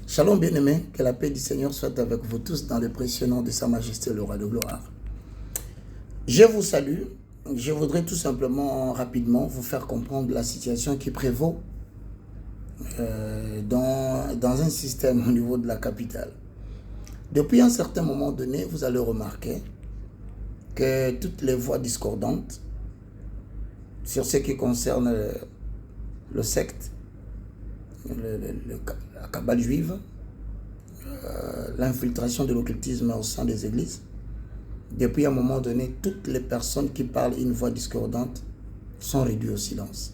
Shalom bien-aimés, que la paix du Seigneur soit avec vous tous dans le précieux nom de Sa Majesté le Roi de Gloire. Je vous salue. Je voudrais tout simplement rapidement vous faire comprendre la situation qui prévaut dans un système au niveau de la capitale. Depuis un certain moment donné, vous allez remarquer que toutes les voix discordantes sur ce qui concerne le secte, la cabale juive, l'infiltration de l'occultisme au sein des églises, depuis un moment donné, toutes les personnes qui parlent une voix discordante sont réduites au silence.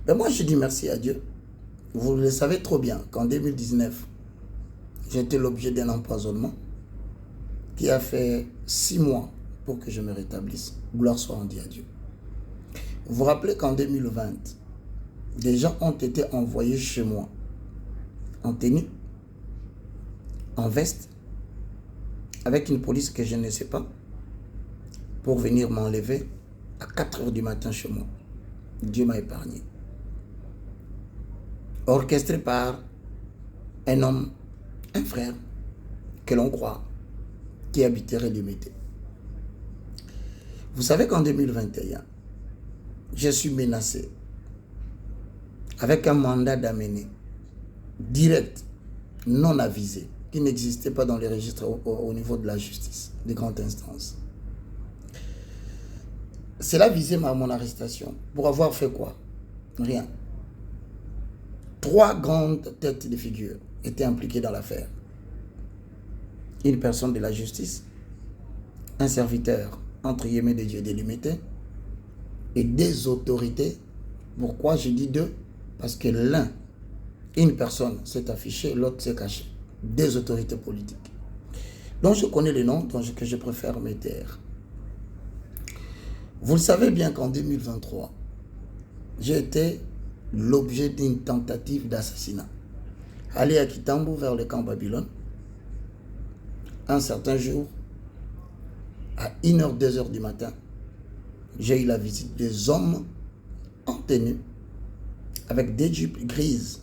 Mais moi, je dis merci à Dieu. Vous le savez trop bien qu'en 2019, j'étais l'objet d'un empoisonnement qui a fait 6 mois pour que je me rétablisse. Gloire soit rendue à Dieu. Vous vous rappelez qu'en 2020, des gens ont été envoyés chez moi en tenue, en veste, avec une police que je ne sais pas, pour venir m'enlever à 4 h du matin chez moi. Dieu m'a épargné. Orchestré par un homme, un frère, que l'on croit, qui habiterait Limité. Vous savez qu'en 2021, je suis menacé avec un mandat d'amener direct, non avisé, qui n'existait pas dans les registres au niveau de la justice, des grandes instances. Cela visait mon arrestation. Pour avoir fait quoi? Rien. 3 grandes têtes de figure étaient impliquées dans l'affaire. Une personne de la justice, un serviteur, entre guillemets, de Dieu délimité, et 2 autorités. Pourquoi je dis 2? Parce que une personne s'est affichée, l'autre s'est cachée. 2 autorités politiques. Donc je connais les noms, donc que je préfère me taire. Vous le savez bien qu'en 2023, j'ai été l'objet d'une tentative d'assassinat. Aller à Kitambo vers le camp Babylone, un certain jour, à 1 h, 2 h du matin, j'ai eu la visite des hommes en tenue, avec des jupes grises,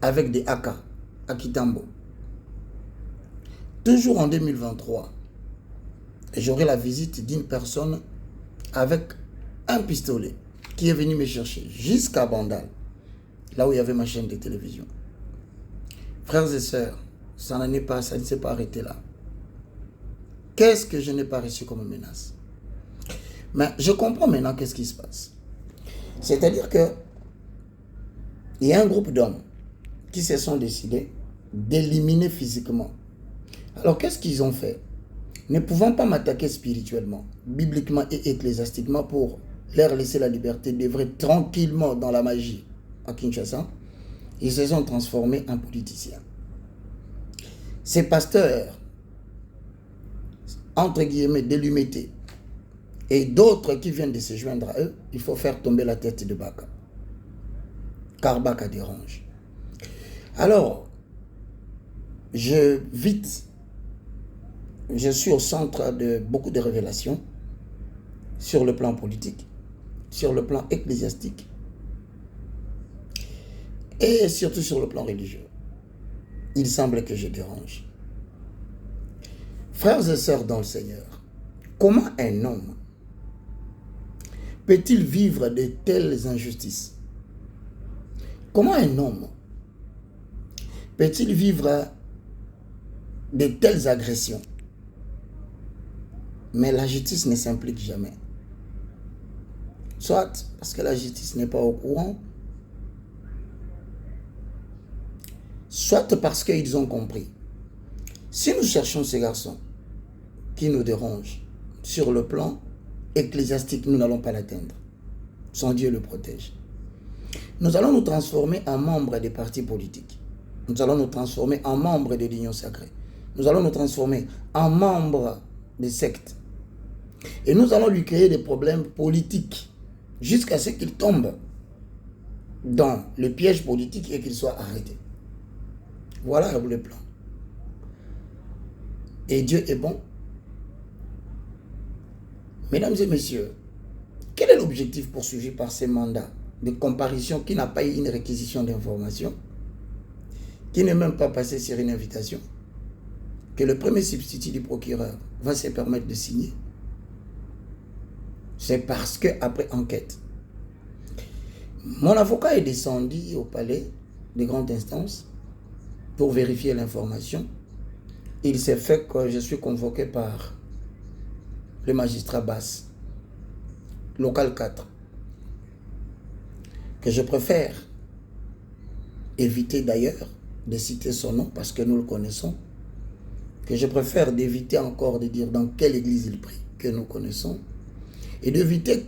avec des AK à Kitambo. Toujours en 2023, j'aurai la visite d'une personne avec un pistolet qui est venu me chercher jusqu'à Bandal, là où il y avait ma chaîne de télévision. Frères et sœurs, ça ne s'est pas arrêté là. Qu'est-ce que je n'ai pas reçu comme menace? Mais je comprends maintenant qu'est-ce qui se passe. C'est-à-dire que il y a un groupe d'hommes qui se sont décidés d'éliminer physiquement. Alors qu'est-ce qu'ils ont fait? Ne pouvant pas m'attaquer spirituellement, bibliquement et ecclésiastiquement pour leur laisser la liberté d'œuvrer tranquillement dans la magie à Kinshasa, ils se sont transformés en politiciens. Ces pasteurs, entre guillemets, délumétés, et d'autres qui viennent de se joindre à eux, il faut faire tomber la tête de Baka. Car Baka dérange. Alors, je suis au centre de beaucoup de révélations sur le plan politique, sur le plan ecclésiastique et surtout sur le plan religieux. Il semble que je dérange. Frères et sœurs dans le Seigneur, comment un homme peut-il vivre de telles injustices? Comment un homme peut-il vivre de telles agressions? Mais la justice ne s'implique jamais. Soit parce que la justice n'est pas au courant, soit parce qu'ils ont compris. Si nous cherchons ces garçons qui nous dérangent sur le plan ecclésiastique, nous n'allons pas l'atteindre. Son Dieu le protège. Nous allons nous transformer en membres des partis politiques. Nous allons nous transformer en membres de l'Union sacrée. Nous allons nous transformer en membres des sectes. Et nous allons lui créer des problèmes politiques jusqu'à ce qu'il tombe dans le piège politique et qu'il soit arrêté. Voilà le plan. Et Dieu est bon. Mesdames et messieurs, quel est l'objectif poursuivi par ces mandats de comparution, qui n'a pas eu une réquisition d'information, qui n'est même pas passé sur une invitation, que le premier substitut du procureur va se permettre de signer, c'est parce qu'après enquête, mon avocat est descendu au palais de grande instance pour vérifier l'information. Il s'est fait que je suis convoqué par le magistrat Basse, local 4, que je préfère éviter d'ailleurs de citer son nom parce que nous le connaissons, que je préfère d'éviter encore de dire dans quelle église il prie, que nous connaissons, et d'éviter